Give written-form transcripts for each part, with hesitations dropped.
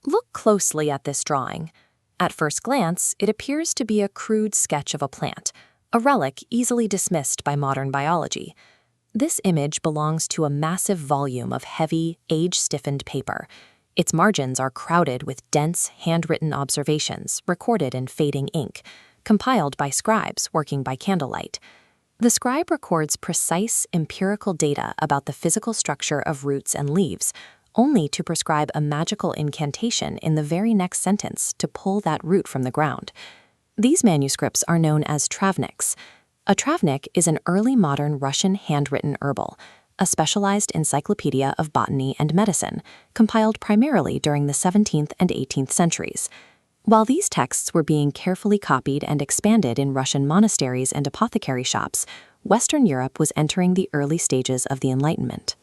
Look closely at this drawing. At first glance, it appears to be a crude sketch of a plant, a relic easily dismissed by modern biology. This image belongs to a massive volume of heavy, age-stiffened paper. Its margins are crowded with dense, handwritten observations recorded in fading ink, compiled by scribes working by candlelight. The scribe records precise, empirical data about the physical structure of roots and leaves, only to prescribe a magical incantation in the very next sentence to pull that root from the ground. These manuscripts are known as Travniks. A Travnik is an early modern Russian handwritten herbal, a specialized encyclopedia of botany and medicine, compiled primarily during the 17th and 18th centuries. While these texts were being carefully copied and expanded in Russian monasteries and apothecary shops, Western Europe was entering the early stages of the Enlightenment.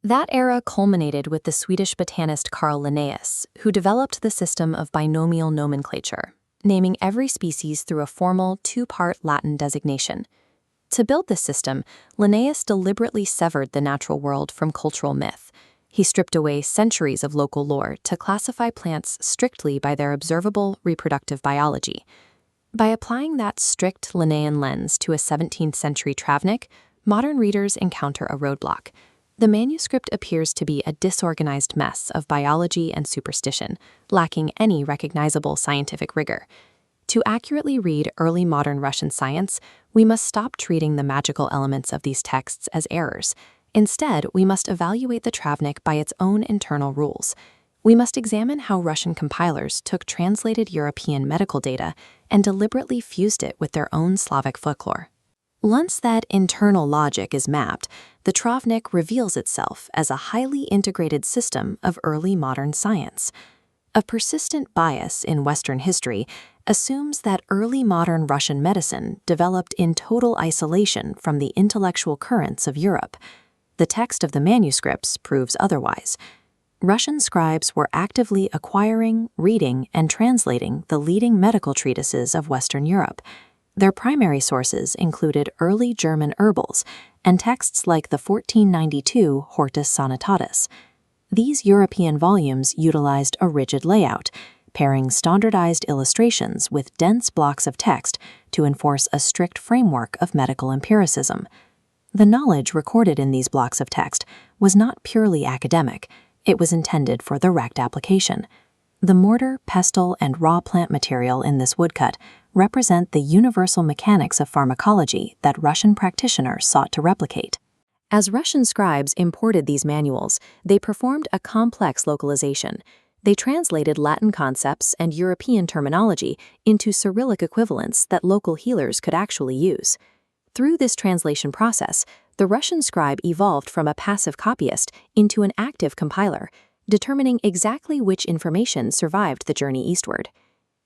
That era culminated with the Swedish botanist Carl Linnaeus, who developed the system of binomial nomenclature, naming every species through a formal two-part Latin designation. To build this system, Linnaeus deliberately severed the natural world from cultural myth. He stripped away centuries of local lore to classify plants strictly by their observable reproductive biology. By applying that strict Linnaean lens to a 17th-century Travnik, modern readers encounter a roadblock. The manuscript appears to be a disorganized mess of biology and superstition, lacking any recognizable scientific rigor. To accurately read early modern Russian science, we must stop treating the magical elements of these texts as errors. Instead, we must evaluate the Travnik by its own internal rules. We must examine how Russian compilers took translated European medical data and deliberately fused it with their own Slavic folklore. Once that internal logic is mapped, the Travnik reveals itself as a highly integrated system of early modern science. A persistent bias in Western history assumes that early modern Russian medicine developed in total isolation from the intellectual currents of Europe. The text of the manuscripts proves otherwise. Russian scribes were actively acquiring, reading, and translating the leading medical treatises of Western Europe. Their primary sources included early German herbals and texts like the 1492 Hortus Sanitatis. These European volumes utilized a rigid layout, pairing standardized illustrations with dense blocks of text to enforce a strict framework of medical empiricism. The knowledge recorded in these blocks of text was not purely academic, it was intended for direct application. The mortar, pestle, and raw plant material in this woodcut represent the universal mechanics of pharmacology that Russian practitioners sought to replicate. As Russian scribes imported these manuals, they performed a complex localization. They translated Latin concepts and European terminology into Cyrillic equivalents that local healers could actually use. Through this translation process, the Russian scribe evolved from a passive copyist into an active compiler, determining exactly which information survived the journey eastward.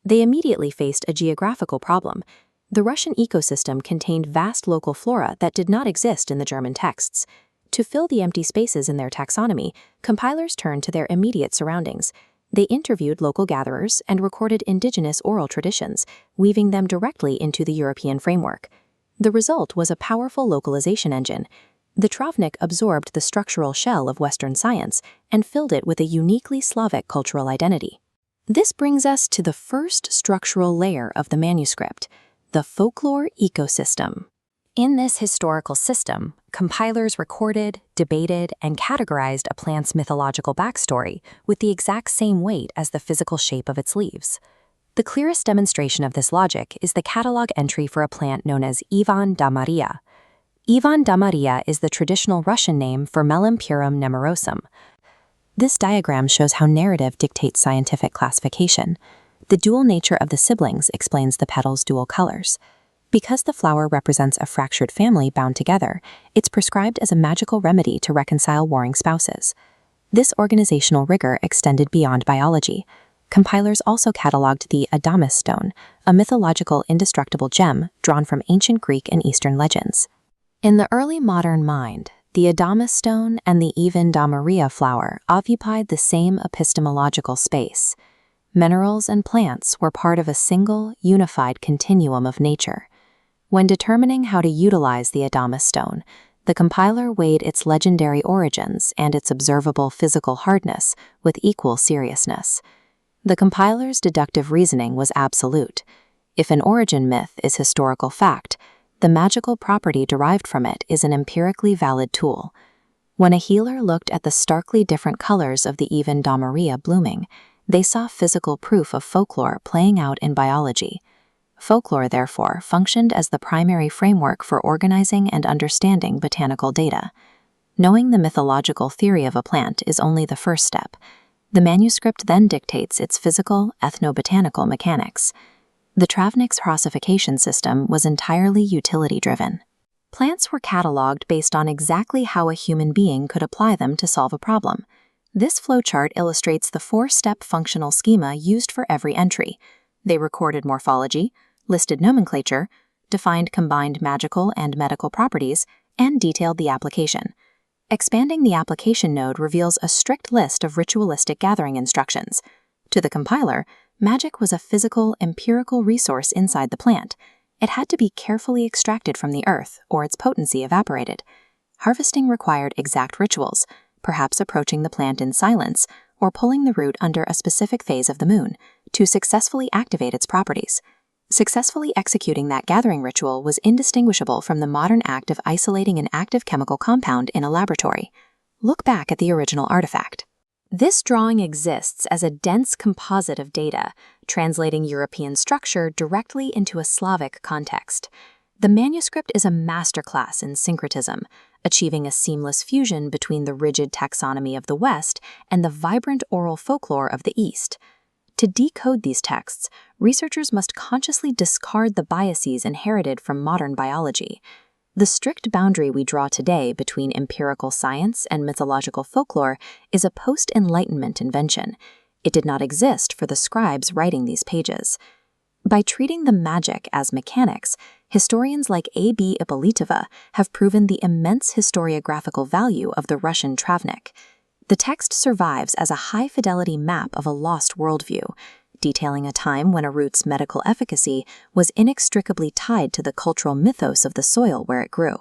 They immediately faced a geographical problem. The Russian ecosystem contained vast local flora that did not exist in the German texts. To fill the empty spaces in their taxonomy, compilers turned to their immediate surroundings. They interviewed local gatherers and recorded indigenous oral traditions, weaving them directly into the European framework. The result was a powerful localization engine. The Travnik absorbed the structural shell of Western science and filled it with a uniquely Slavic cultural identity. This brings us to the first structural layer of the manuscript, the folklore ecosystem. In this historical system, compilers recorded, debated, and categorized a plant's mythological backstory with the exact same weight as the physical shape of its leaves. The clearest demonstration of this logic is the catalog entry for a plant known as Ivan da Maria. Ivan da Maria is the traditional Russian name for Melampurum nemorosum. This diagram shows how narrative dictates scientific classification. The dual nature of the siblings explains the petals' dual colors. Because the flower represents a fractured family bound together, it's prescribed as a magical remedy to reconcile warring spouses. This organizational rigor extended beyond biology. Compilers also cataloged the Adamas stone, a mythological indestructible gem drawn from ancient Greek and Eastern legends. In the early modern mind, the Adamas stone and the Ivan da Maria flower occupied the same epistemological space. Minerals and plants were part of a single, unified continuum of nature. When determining how to utilize the Adamas stone, the compiler weighed its legendary origins and its observable physical hardness with equal seriousness. The compiler's deductive reasoning was absolute. If an origin myth is historical fact, the magical property derived from it is an empirically valid tool. When a healer looked at the starkly different colors of the even Damaria blooming, they saw physical proof of folklore playing out in biology. Folklore, therefore, functioned as the primary framework for organizing and understanding botanical data. Knowing the mythological theory of a plant is only the first step. The manuscript then dictates its physical, ethnobotanical mechanics. The Travnik's Russification system was entirely utility-driven. Plants were cataloged based on exactly how a human being could apply them to solve a problem. This flowchart illustrates the four-step functional schema used for every entry. They recorded morphology, listed nomenclature, defined combined magical and medical properties, and detailed the application. Expanding the application node reveals a strict list of ritualistic gathering instructions. To the compiler, magic was a physical, empirical resource inside the plant. It had to be carefully extracted from the earth, or its potency evaporated. Harvesting required exact rituals, perhaps approaching the plant in silence, or pulling the root under a specific phase of the moon, to successfully activate its properties. Successfully executing that gathering ritual was indistinguishable from the modern act of isolating an active chemical compound in a laboratory. Look back at the original artifact. This drawing exists as a dense composite of data, translating European structure directly into a Slavic context. The manuscript is a masterclass in syncretism, achieving a seamless fusion between the rigid taxonomy of the West and the vibrant oral folklore of the East. To decode these texts, researchers must consciously discard the biases inherited from modern biology. The strict boundary we draw today between empirical science and mythological folklore is a post-Enlightenment invention. It did not exist for the scribes writing these pages. By treating the magic as mechanics, historians like A.B. Ippolitova have proven the immense historiographical value of the Russian Travnik. The text survives as a high-fidelity map of a lost worldview, detailing a time when a root's medical efficacy was inextricably tied to the cultural mythos of the soil where it grew.